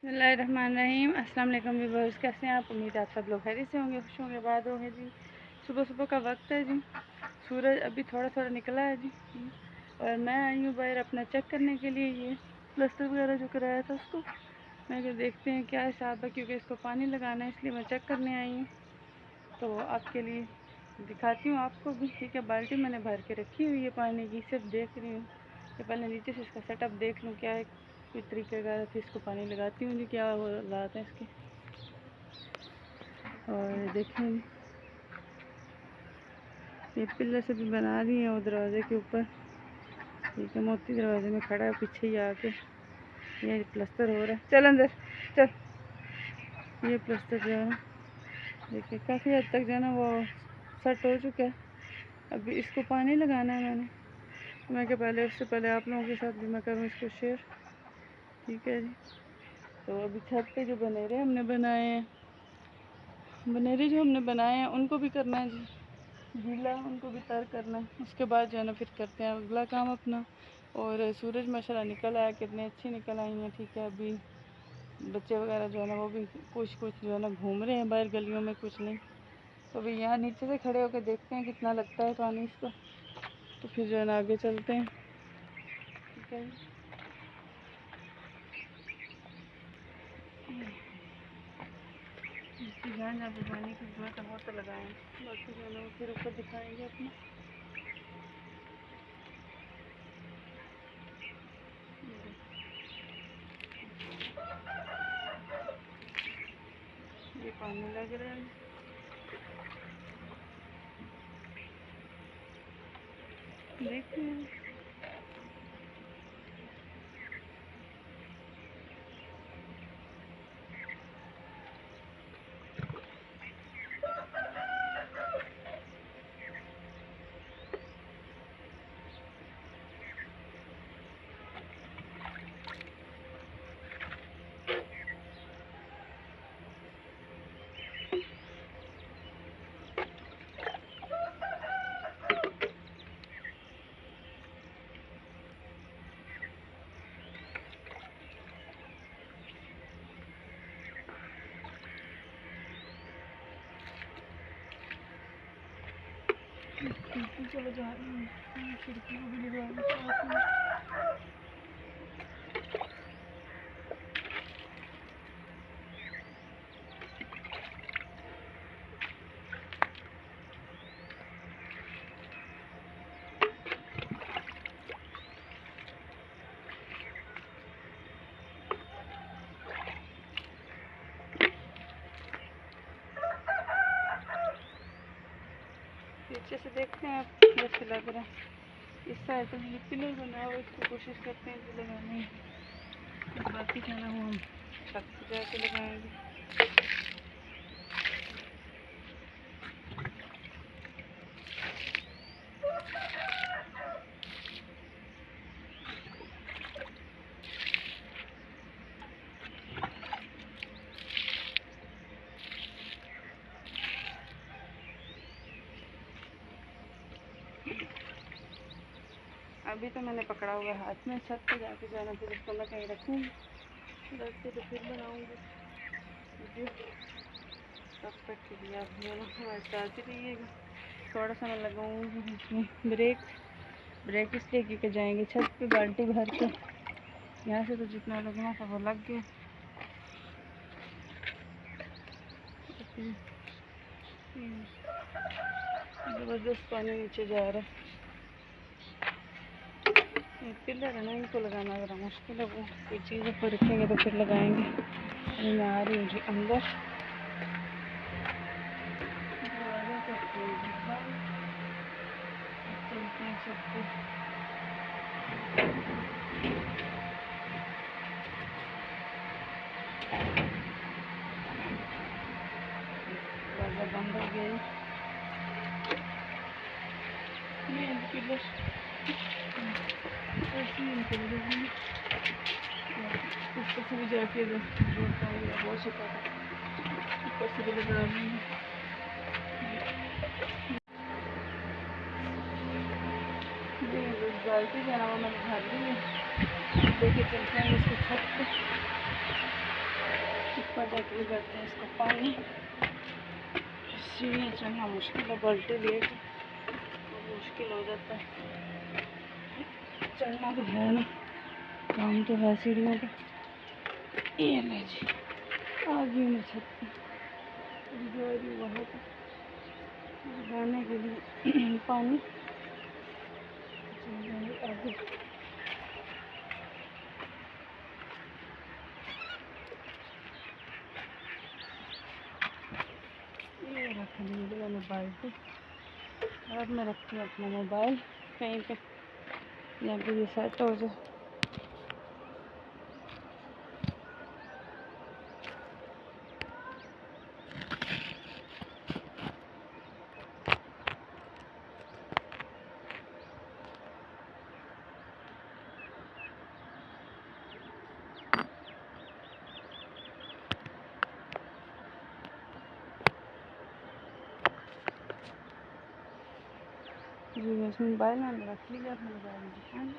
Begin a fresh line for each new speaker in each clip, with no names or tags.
बिस्मिल्लाहिर्रहमानिर्रहीम। अस्सलाम वालेकुम व्यूअर्स, कैसे हैं आप? उम्मीद है आप सब लोग खैरियत से होंगे, खुश होंगे, बाद होंगे जी। सुबह सुबह का वक्त है जी, सूरज अभी थोड़ा थोड़ा निकला है जी। और मैं आई हूँ बाहर अपना चेक करने के लिए, ये प्लास्टर वगैरह जो कराया था उसको। मैं क्या देखते हैं क्या हिसाब है, क्योंकि इसको पानी लगाना है, इसलिए मैं चेक करने आई हूँ। तो आपके लिए दिखाती हूँ आपको भी। ठीक है, बाल्टी मैंने भर के रखी हुई है पानी की, सिर्फ देख रही हूँ कि पहले नीचे से इसका सेटअप देख लूँ क्या है, कोई तरीके का, फिर इसको पानी लगाती हूँ जी, क्या हो हालात है इसके। और देखें ये पिलर से भी बना रही है वो दरवाजे के ऊपर। ठीक है, मोती दरवाजे में खड़ा है, पीछे ही आके ये प्लास्टर हो रहा है। चल अंदर चल। ये प्लास्टर जो है देखिए काफ़ी हद तक जो है ना वो सेट हो चुका है। अभी इसको पानी लगाना है मैंने, तो मैं क्या पहले उससे पहले आप लोगों के साथ भी मैं करूँ इसको शेयर। ठीक है जी। तो अभी छत पे जो बनेरे हमने बनाए हैं, बनेरे जो हमने बनाए हैं उनको भी करना है जी गीला, उनको भी तर करना है। उसके बाद जो है ना फिर करते हैं अगला काम अपना। और सूरज माशाल्लाह निकल आया, कितने अच्छी निकल आई हैं। ठीक है, अभी बच्चे वगैरह जो है ना वो भी कुछ जो है ना घूम रहे हैं बाहर गलियों में, कुछ नहीं। तो अभी यहाँ नीचे से खड़े होकर देखते हैं कितना लगता है पानी इसको, तो फिर जो है ना आगे चलते हैं। ठीक है, जहाँ जहाँ पे पानी की जरूरत है वो तो लगाएँ, बाकी जो है ना वो फिर ऊपर दिखाएँगे अपना। ये पानी लग रहा है, देखते हैं। चलो जा रही हूँ, खिड़की को भी लगवा देती हूँ। पीछे से देखते हैं आप जैसे लग रहा है। इस साइड तो ये पिलर बना हुआ, इसको कोशिश करते हैं कि लगाने की, बाकी जो है ना वो हम छत से जाके लगाएंगे। अभी तो मैंने पकड़ा हुआ है हाथ में, छत पे जाके जाना, फिर इसको मैं कहीं रखूँगी, रख के तो फिर बनाऊँगी वीडियो। तब तक के लिए आप जो है ना हमारे साथ ही रहिएगा। थोड़ा सा मैं लगाऊँगी इसमें ब्रेक इसलिए क्योंकि जाएंगे छत पे बाल्टी भर के, यहाँ से तो जितना लगना था वो लग गया। ज़बरदस्त पानी नीचे जा रहा है। पिलर है ना, इनको लगाना ज़रा मुश्किल है, वो कोई चीज़ ऊपर रखेंगे तो फिर लगाएंगे। मैं आ रही हूँ जी अंदर। चलते हैं सबको। दरवाज़ा बंद हो गया है। ये पिलर ऊपर से भी जाके जोड़ता है, बहुत शुक्र ऊपर से भी लगा रही हूँ। बाल्टी जो है ना वो मैंने भर ली है, लेके चलते हैं इसको छत पे। ऊपर जाके करते हैं इसको पानी। सीढ़ियाँ चढ़ना मुश्किल है, बाल्टी लिए मुश्किल हो जाता है। चढ़ना तो है ना, काम तो है सीढ़ियों का। ये ले जी, आ गई मैं छत पे, जा रही वहाँ पर लगाने के लिए पानी। आगे ये रख ली मैंने बाल्टी। अब मैं रखती हूँ अपना मोबाइल कहीं पे, यहाँ पे ये सेट हो जाए। जी इसमें मोबाइल मैंने रख लिया, अपने मोबाइल दिखाएँ।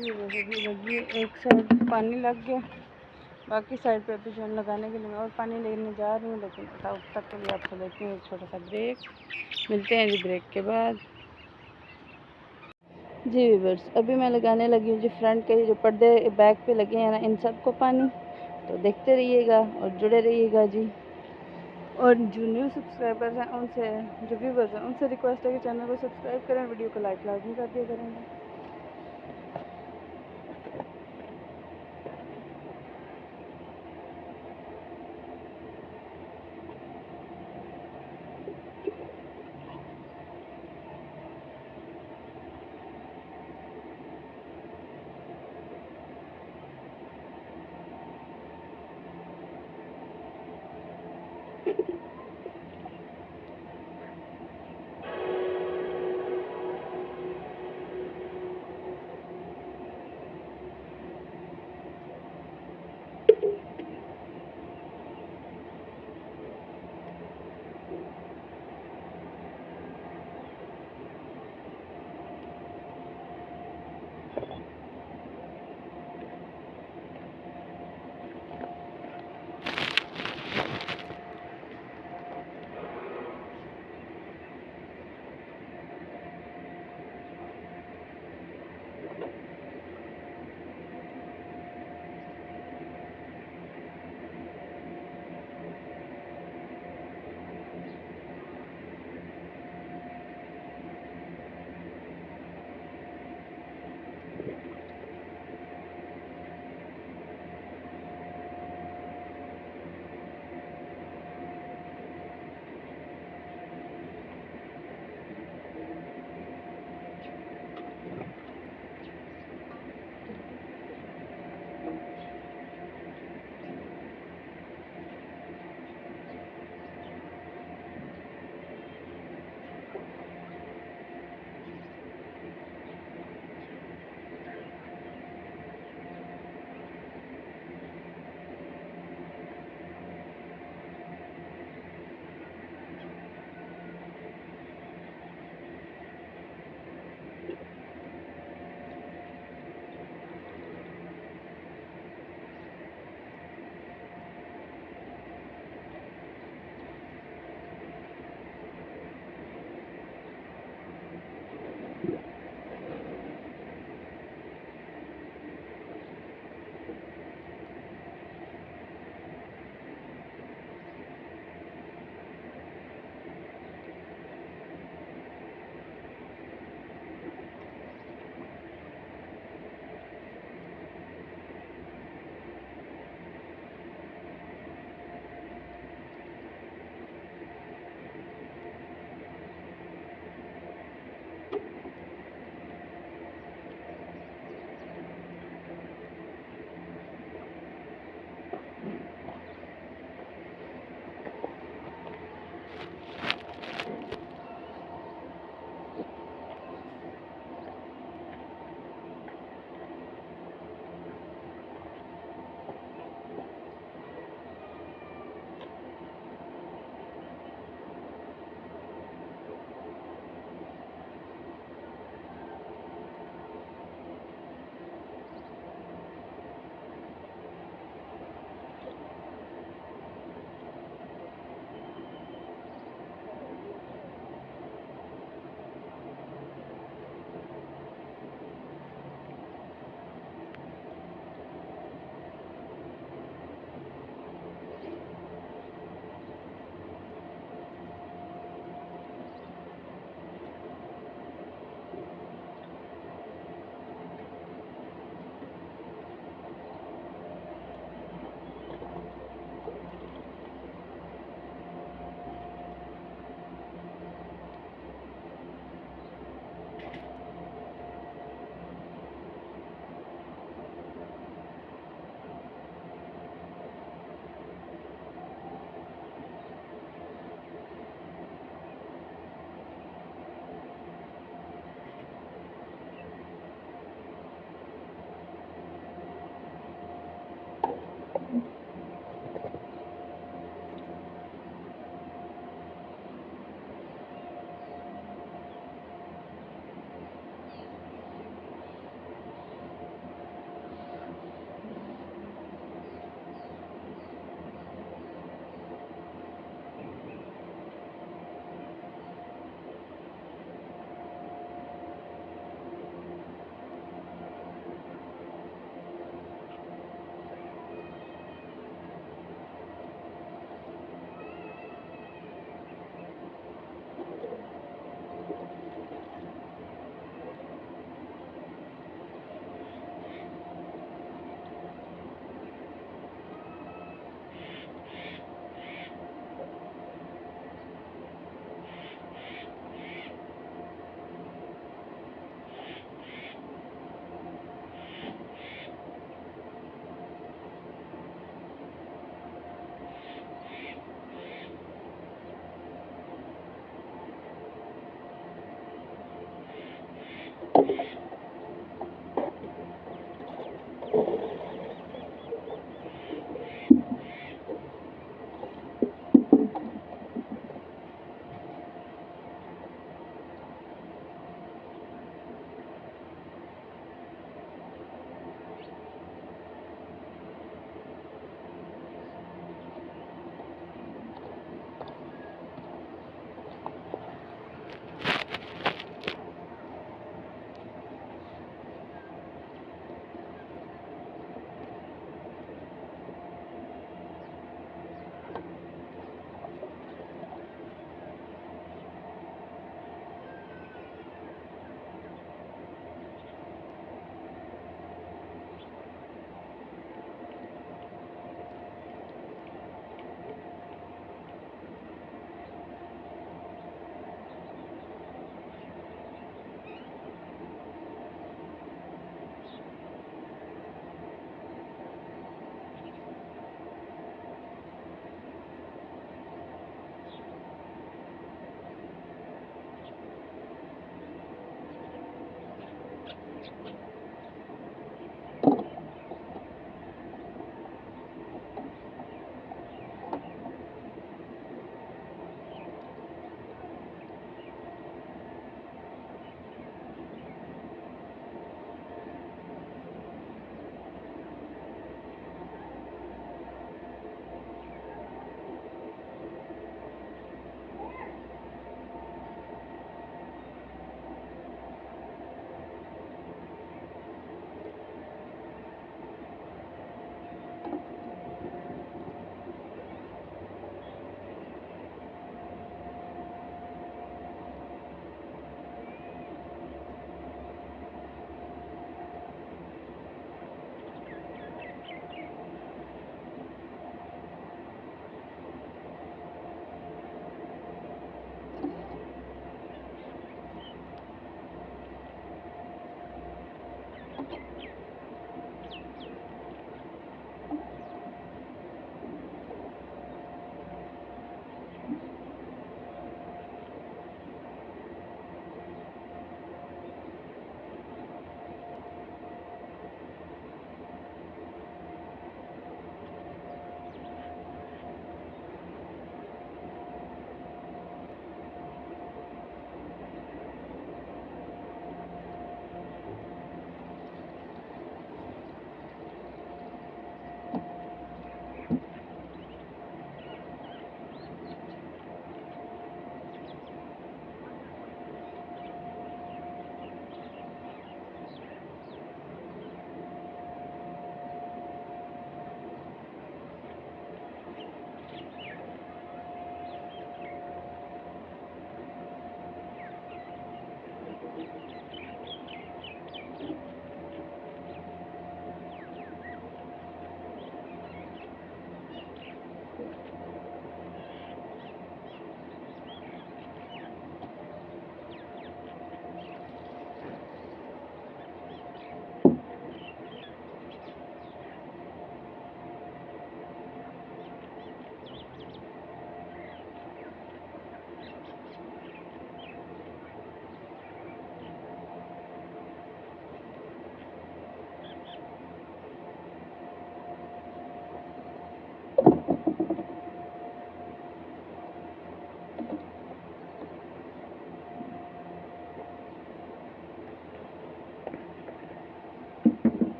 जी बस अभी लगी एक साइड पानी लग गया, बाकी साइड पे अभी जो लगाने के लिए मैं और पानी लेने जा रही हूँ, लेकिन तब तक के लिए आपको देती हूँ एक छोटा सा ब्रेक। मिलते हैं जी ब्रेक के बाद। जी व्यूअर्स, अभी मैं लगाने लगी हूँ जी फ्रंट के जो पर्दे बैक पे लगे हैं ना, इन सब को पानी। तो देखते रहिएगा और जुड़े रहिएगा जी। और जो न्यू सब्सक्राइबर्स हैं उनसे, जो व्यूवर्स हैं उनसे रिक्वेस्ट है कि चैनल को सब्सक्राइब करें, वीडियो को लाइक लाजमी कर दिया करेंगे।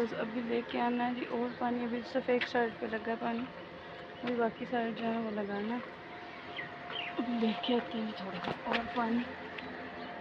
बस अभी लेके आना है जी और पानी। अभी सिर्फ एक साइड पे लगा है पानी, अभी बाकी साइड जो है वो लगाना है। अभी लेके आते हैं थोड़ा सा और पानी,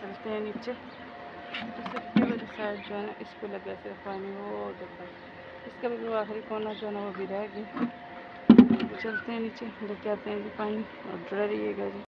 चलते हैं नीचे। तो सिर्फ ये वाली साइड जो है ना इस पे लगा सिर्फ पानी, वो देखो इसका भी आखिरी कोना जो है ना वो भी रह गया। चलते हैं नीचे, लेके आते हैं जी पानी और जुड़ा रहिएगा जी।